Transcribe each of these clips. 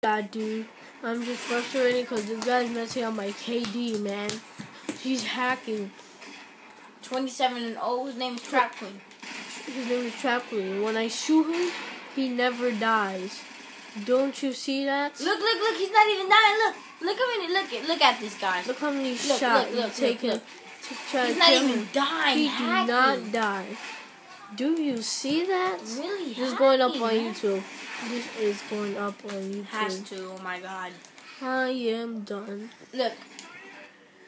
God, dude. I'm just frustrated because this guy's messing up my KD, man. He's hacking. 27-0. His name is Trap Queen. His name is Trap Queen. When I shoot him, he never dies. Don't you see that? Look. He's not even dying. Look at this guy. Look how many shots you take him. He's not even dying. He did not die. Do you see that? Really? This is going up on YouTube. This is going up on YouTube. Has to. Oh my God. I am done. Look.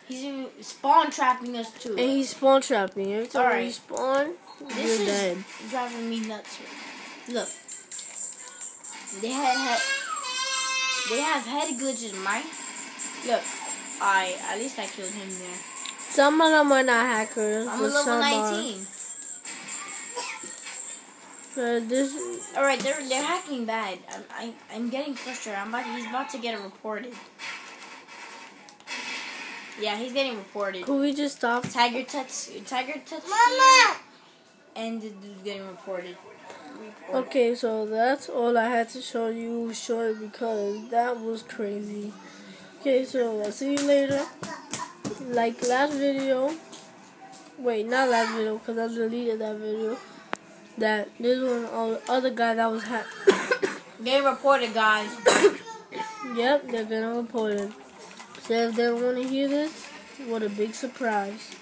He's even spawn trapping us too. And he's spawn trapping. Every time you spawn, this you're dead. This is driving me nuts. Look. They have head glitches, Mike. Look. At least I killed him there. Some of them are not hackers. I'm a level 19. Alright, they're hacking bad. I'm getting frustrated. He's about to get reported. Yeah, he's getting reported. Could we just stop? Tiger Tuts Mama! And the dude's getting reported. Okay, so that's all I had to show you short because that was crazy. Okay, so I'll see you later. Like last video. Wait, not last video because I deleted that video. This one, other guy that was hacked. Getting reported, guys. Yep, they're getting reported. So if they don't want to hear this, what a big surprise.